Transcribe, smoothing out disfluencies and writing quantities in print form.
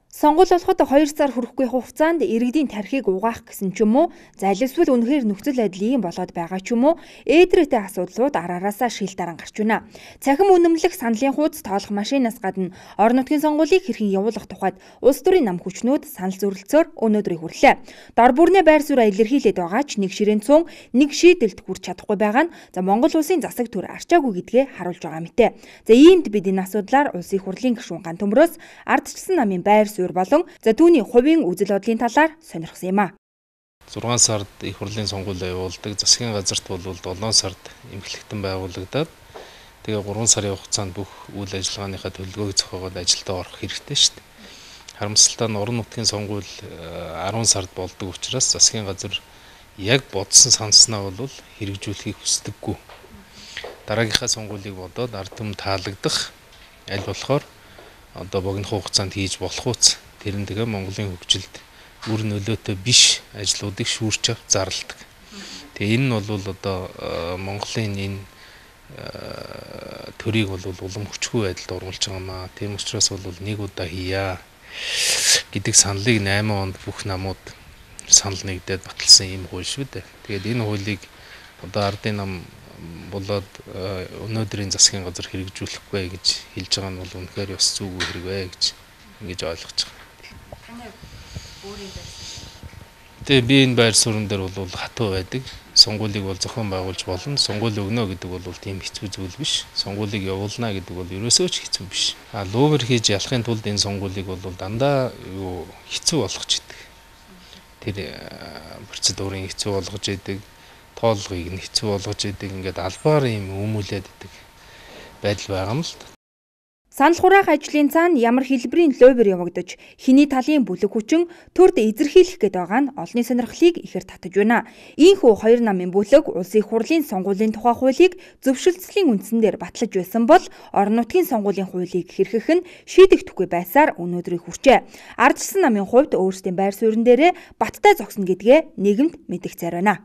Сонгуул болоход 2 сар хүрэхгүй хугацаанд иргэдийн тархийг угаах гэсэн ч юм уу, залилсвал үнэхээр нөхцөл байдал ийм болоод байгаа ч юм уу, ээдрээтэй асуудлууд араараасаа шил даран гарч байна. Цахим үнэмлэх саналын хуудас тоолох машинаас гадна орон нутгийн сонгуулийг хэрхэн явуулах тухайд улс төрийн нам хүчнүүд санал зөвлөлцөөр өнөөдрийг хүрлээ. Дор бүрнээ байр сууриа илэрхийлээд байгаа ч нэг ширээн цун нэг шийдэлд хүрч чадахгүй байгаа нь Монгол улсын засаг түр арчаагүй гэдгээ харуулж байгаа мэтэ. Иймд бид энэ асуудлаар улсын хурлын гишүүн Ган Төмрөөс ардчилсан намын байр болон түүний хувийн үзэл бодлын талаар сонирхсан юм а. 6 сард их хурлын сонгуулиа явуулдаг. Засгийн газарт бол 7 сард эмхлэгтэн байгуулагдаад тэгээ 3 сарын хугацаанд бүх үйл ажиллагааныхаа төлөвлөгөөг зохиогоод ажилдаа орох хэрэгтэй шүү дээ. Харамсалтай нь орон нутгийн сонгуул 10 сард болдог учраас засгийн газар яг бодсон санснаа бол хэрэгжүүлэхийг хүсдэггүй. Дараагийнхаа сонгуулийг бодоод ард түмэн таалагдах аль болохоор богино хугацаанд хийж болох үс тэр нь тэгээ Монголын хөгжилд үр нөлөөтэй биш ажлуудыг шүүрч авч зарладаг. Тэгээ энэ нь бол Монголын энэ төрийг бол улам хүчгүй байдалд оруулж байгаа маа. Тийм учраас бол нэг удаа хийя гэдэг саналыг 8 онд бүх намууд санал нэгдээд баталсан юм хууль шүү дээ. Тэгээд энэ хуулийг ардын нам болоод өнөөдрийн засгийн газар хэрэгжүүлэхгүй гэж хэлж байгаа нь бол үнэхээр ёс зүйгүй хэрэг гэж ингэж ойлгож байгаа. Тэгээ би энэ байр суурин дээр бол хатуу байдаг. Сонгуулийг бол зохион байгуулж болно. Сонгуул өгнө гэдэг бол тийм хэцүү зүйл биш. Сонгуулийг явуулна гэдэг бол ерөөсөө ч хэцүү биш. Лувер хийж ялахын тулд энэ сонгуулийг бол дандаа хэцүү болгож идэг. Тэр процедурын хэцүү болгож идэг. Тоолгыг нь хэцүү болгож идэг, ингээд албаар юм өмүүлээд идэг байдал байгаа юм л та. Санал хураах ажлын цаана ямар хэлбэрийн лоббер явагдаж, хэний талын бүлэг хүчин төрд эзэрхийлэх гээд байгаа нь олонний сонирхлыг ихээр татаж байна. Ийхүү хоёр намын бүлэг улсын хурлын сонгуулийн тухай хуулийг зөвшөлтслийн үндсэн дээр батлаж байсан бол орон нутгийн сонгуулийн хуулийг хэрхэх нь шийдэгдэхгүй байсаар өнөөдрийг хүрчээ. Ардчилсан намын хувьд өөрсдийн байр суурин дээрээ баттай зогсно гэдгээ нийгэмд мэдгцээр байна.